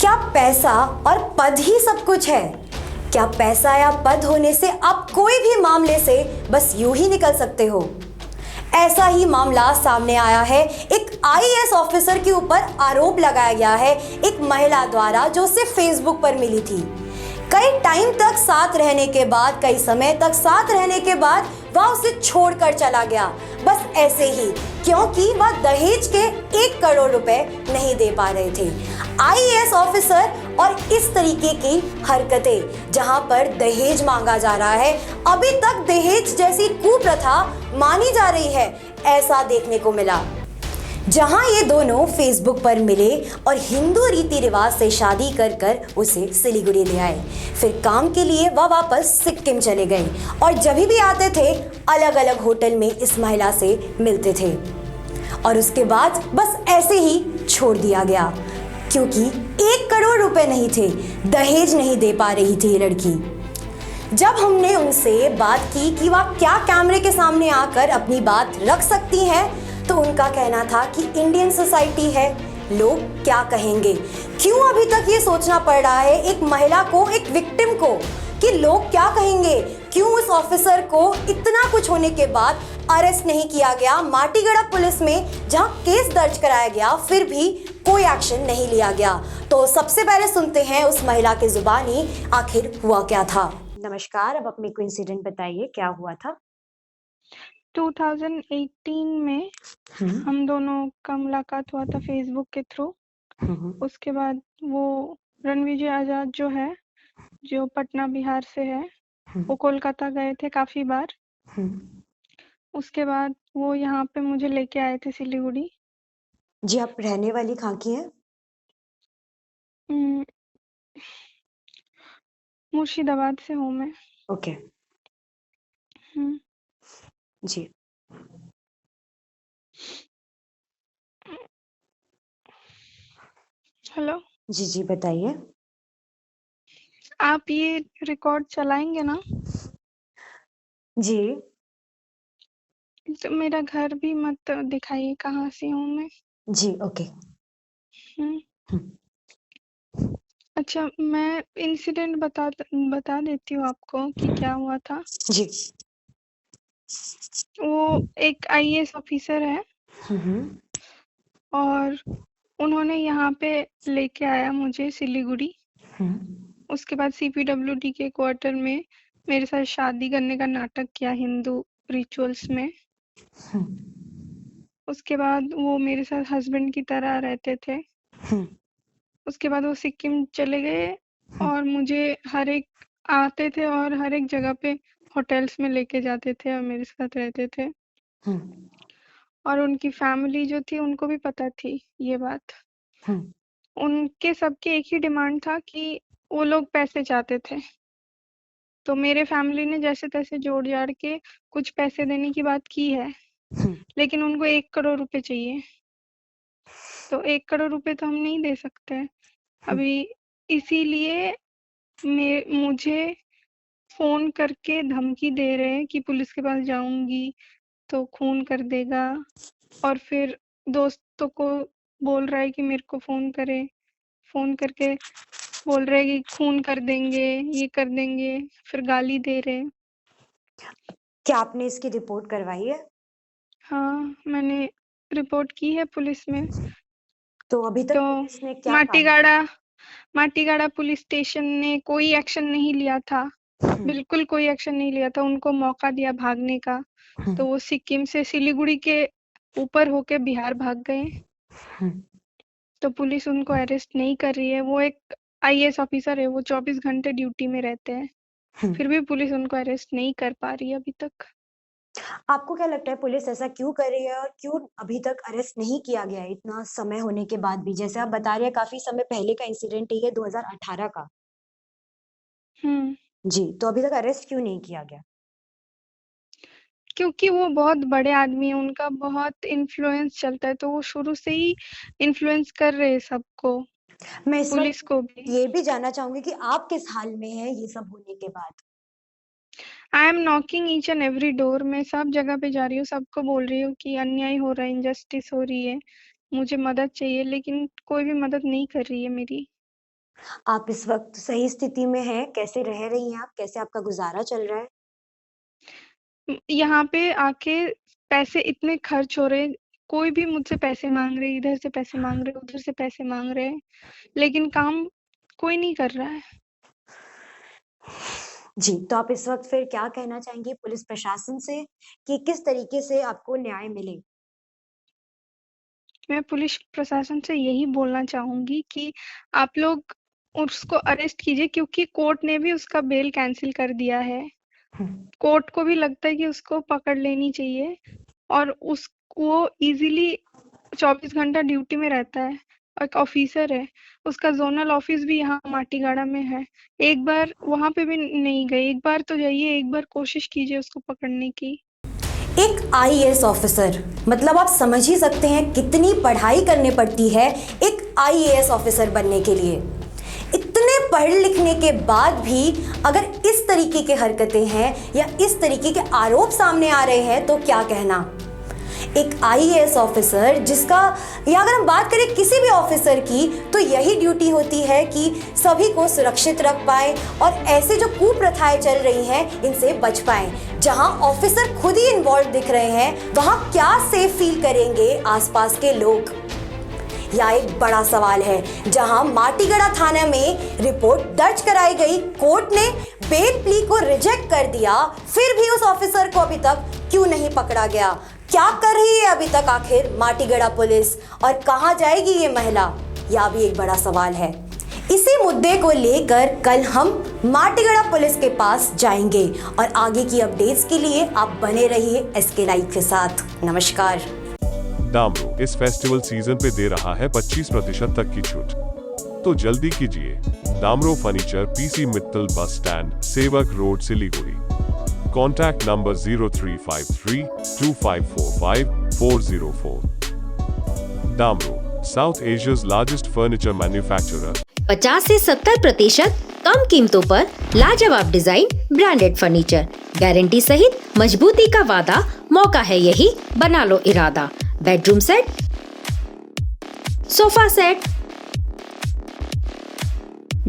क्या पैसा और पद ही सब कुछ है? क्या पैसा या पद होने से आप कोई भी मामले से बस यूं ही निकल सकते हो? ऐसा ही मामला सामने आया है। एक आईएएस ऑफिसर के ऊपर आरोप लगाया गया है एक महिला द्वारा, जो उसे फेसबुक पर मिली थी। कई टाइम तक साथ रहने के बाद, कई समय तक साथ रहने के बाद वह उसे छोड़कर चला गया, बस ऐसे ही, क्योंकि वह दहेज के 1 करोड़ रुपए नहीं दे पा रहे थे। आईएएस ऑफिसर और इस तरीके की हरकतें, जहां पर दहेज मांगा जा रहा है, अभी तक दहेज जैसी कुप्रथा मानी जा रही है, ऐसा देखने को मिला। जहां ये दोनों फेसबुक पर मिले और हिंदू रीति रिवाज से शादी कर कर उसे सिलीगुड़ी ले आए। फिर काम के लिए वह वापस सिक्किम चले गए और जब भी आते थे अलग अलग होटल में इस महिला से मिलते थे और उसके बाद बस ऐसे ही छोड़ दिया गया, क्योंकि 1 करोड़ रुपए नहीं थे, दहेज नहीं दे पा रही थी ये लड़की। जब हमने उनसे बात की कि वह क्या कैमरे के सामने आकर अपनी बात रख सकती हैं, तो उनका कहना था कि इंडियन सोसाइटी है, लोग क्या कहेंगे। क्यों अभी तक ये सोचना पड़ रहा है एक महिला को, एक विक्टिम को, कि लोग क्या कहेंगे? क्यों उस ऑफिसर को इतना कुछ होने के बाद अरेस्ट नहीं किया गया? माटीगड़ा पुलिस में जहां केस दर्ज कराया गया, फिर भी कोई एक्शन नहीं लिया गया। तो सबसे पहले सुनते हैं उस महिला की जुबानी, आखिर हुआ क्या था। नमस्कार, अब अपने को इंसिडेंट बताइए, क्या हुआ था? 2018 में हम दोनों का मुलाकात हुआ था फेसबुक के थ्रू। उसके बाद वो रणविजय आजाद जो है, जो पटना बिहार से है, वो कोलकाता गए थे काफी बार। उसके बाद वो यहाँ पे मुझे लेके आए थे सिलीगुड़ी। जी, आप रहने वाली कहाँ की हैं? हम्म, मुर्शिदाबाद से हूँ मैं। ओके। हम्म, जी। हेलो, जी जी, बताइए। आप ये रिकॉर्ड चलाएंगे ना? जी तो मेरा घर भी मत दिखाइए कहाँ से हूँ मैं। जी, ओके। हम्म, हम्म, अच्छा, मैं इंसिडेंट बता देती हूँ आपको कि क्या हुआ था। जी। वो एक आईएएस ऑफिसर है हम्म और उन्होंने यहाँ पे लेके आया मुझे सिलीगुड़ी। हम्म उसके बाद सीपीडब्ल्यूडी के क्वार्टर में मेरे साथ शादी करने का नाटक किया हिंदू रिचुअल्स में। उसके बाद वो मेरे साथ हस्बैंड की तरह रहते थे। हम्म उसके बाद वो सिक्किम चले गए और मुझे हर एक आते थे और हर एक जगह पे होटल्स में लेके जाते थे और मेरे साथ रहते थे। हम्म और उनकी फैमिली जो थी उनको भी पता थी ये बात। हम्म उनके सबके एक ही डिमांड था कि वो लोग पैसे चाहते थे। तो मेरे फैमिली ने जैसे तैसे जोड़ जाड़ के कुछ पैसे देने की बात की है, हम्म लेकिन उनको 1 करोड़ रुपए चाहिए। तो 1 करोड़ रुपए तो हम नहीं दे सकते अभी। इसीलिए मुझे फोन करके धमकी दे रहे हैं कि पुलिस के पास जाऊंगी तो खून कर देगा। और फिर दोस्तों को बोल रहा है कि मेरे को फोन करे, फोन करके बोल रहे हैं कि खून कर देंगे, ये कर देंगे, फिर गाली दे रहे हैं। क्या आपने इसकी रिपोर्ट करवाई है? हाँ, मैंने रिपोर्ट की है पुलिस में। तो अभी तो तक पुलिस ने क्या काम किया? माटीगाड़ा माटीगाड़ा पुलिस स्टेशन ने कोई एक्शन नहीं लिया था। हम्म बिल्कुल कोई एक्शन नहीं लिया था। उनको मौका दिया भागने का, तो वो सिक्किम से सिलीगुड़ी के ऊपर होके बिहार भाग गए। हम्म तो पुलिस उनको अरेस्ट नहीं कर रही है। वो एक आईएएस ऑफिसर है, वो 24 घंटे ड्यूटी में रहते हैं, हम्म। फिर भी पुलिस उनको अरेस्ट नहीं कर पा रही है अभी तक। आपको क्या लगता है पुलिस ऐसा क्यों कर रही है और क्यों अभी तक अरेस्ट नहीं किया गया है, इतना समय होने के बाद भी? जैसे आप बता रहे हैं काफी समय पहले का इंसिडेंट है ये, 2018 का। हम्म, जी, तो अभी तक अरेस्ट क्यों नहीं किया गया? क्योंकि वो बहुत बड़े आदमी है, उनका बहुत इन्फ्लुएंस चलता है, तो वो शुरू से ही इन्फ्लुएंस कर रहे हैं सबको, मैं इस वक्त पुलिस को भी। ये भी जानना चाहूंगी कि आप किस हाल में हैं ये सब होने के बाद? I am knocking each and every door. मैं सब जगह पे जा रही हूँ, सबको बोल रही हूँ कि अन्याय हो रहा है, इनजस्टिस हो रही है, मुझे मदद चाहिए, लेकिन कोई भी मदद नहीं कर रही है मेरी। आप इस वक्त सही स्थिति में हैं? कैसे रह रही हैं आप? कैसे आपका गुजारा चल रहा है? यहाँ पे आके पैसे इतने खर्च हो रहे, कोई भी मुझसे पैसे मांग रहे, इधर से पैसे मांग रहे, उधर से पैसे मांग रहे, लेकिन काम कोई नहीं कर रहा है। जी, तो आप इस वक्त फिर क्या कहना चाहेंगी पुलिस प्रशासन से कि किस तरीके से आपको न्याय मिले? मैं पुलिस प्रशासन से यही बोलना चाहूँगी कि आप लोग उसको अरेस्ट कीजिए, क्योंकि कोर्ट ने भी उसका बेल कैंसल कर दिया है। हुँ। कोर्ट को भी लगता है कि उसको पकड़ लेनी चाहिए, और वो इजीली 24 घंटा ड्यूटी में रहता है, एक ऑफिसर है। उसका जोनल ऑफिस भी यहाँ माटीगाड़ा में है। एक बार वहाँ पे भी नहीं गए, एक बार तो जाइए, एक बार कोशिश कीजिए उसको पकड़ने की। एक आईएएस ऑफिसर, मतलब आप समझ ही सकते हैं कितनी पढ़ाई करनी पड़ती है एक आईएएस ऑफिसर बनने के लिए। इतने पढ़ लिखने के बाद भी अगर इस तरीके की हरकतें हैं या इस तरीके के आरोप सामने आ रहे हैं तो क्या कहना। एक आईएएस ऑफिसर जिसका, या अगर हम बात करें किसी भी ऑफिसर की, तो यही ड्यूटी होती है कि सभी को सुरक्षित रख पाए और ऐसे जो कुप्रथाएं चल रही हैं इनसे बच पाए। जहां ऑफिसर खुद ही इन्वॉल्व दिख रहे हैं, वहां क्या सेफ फील करेंगे आसपास के लोग? यह एक बड़ा सवाल है। जहां माटीगड़ा थाना में रिपोर्ट दर्ज कराई गई, कोर्ट ने बेल प्ली को रिजेक्ट कर दिया, फिर भी उस ऑफिसर को अभी तक क्यों नहीं पकड़ा गया? क्या कर रही है अभी तक आखिर माटीगड़ा पुलिस, और कहां जाएगी ये महिला? यह भी एक बड़ा सवाल है। इसी मुद्दे को लेकर कल हम माटीगड़ा पुलिस के पास जाएंगे और आगे की अपडेट्स के लिए आप बने रहिए एसके लाइव के साथ। नमस्कार। डामरू इस फेस्टिवल सीजन पे दे रहा है 25% तक की छूट, तो जल्दी कीजिए। डामरू furniture, PC Mittal bus stand, Sevoke road, Siliguri. Contact number 0353 2545 404। Damru, south एशिया's लार्जेस्ट फर्नीचर मैन्युफैक्चरर। 50 से 70% कम कीमतों पर लाजवाब डिजाइन, ब्रांडेड फर्नीचर, गारंटी सहित मजबूती का वादा। मौका है यही, बना लो इरादा। Bedroom set, sofa set,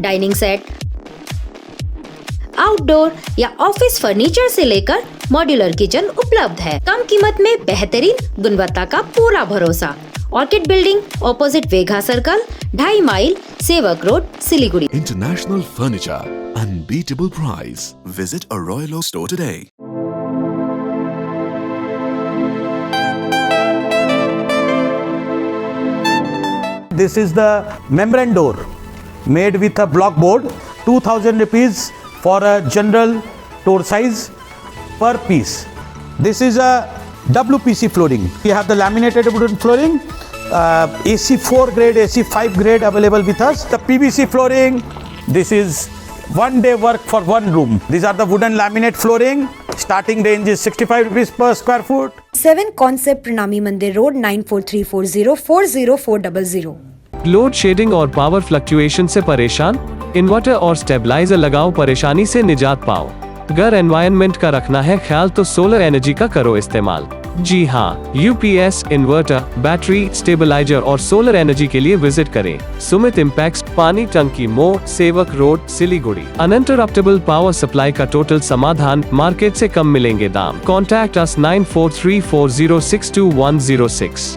dining set, outdoor या ऑफिस फर्नीचर से लेकर मॉड्यूलर किचन उपलब्ध है। कम कीमत में बेहतरीन गुणवत्ता का पूरा भरोसा। Orchid building, opposite Vega circle, 2.5 mile, Sevoke road, Siliguri. International Furniture, unbeatable price. Visit a Royal Oak store today. This is the membrane door made with a block board, 2000 rupees for a general door size per piece. This is a WPC flooring. We have the laminated wooden flooring, AC4 grade, AC5 grade available with us. The PVC flooring, this is one day work for one room. These are the wooden laminate flooring. Starting range is 65 rupees per square foot. 7 Concept प्रणामी मंदिर road 9434040400 400 load shedding और power fluctuation से परेशान? Inverter और stabiliser लगाओ, परेशानी से निजात पाओ। घर एनवायरनमेंट का रखना है ख्याल तो सोलर एनर्जी का करो इस्तेमाल। जी हाँ, यूपीएस, इन्वर्टर, बैटरी, स्टेबलाइजर और सोलर एनर्जी के लिए विजिट करें सुमित इम्पैक्स, पानी टंकी मोड़, सेवक road, Siliguri. Uninterruptible power supply का टोटल समाधान, मार्केट से कम मिलेंगे दाम। Contact us 9434062106।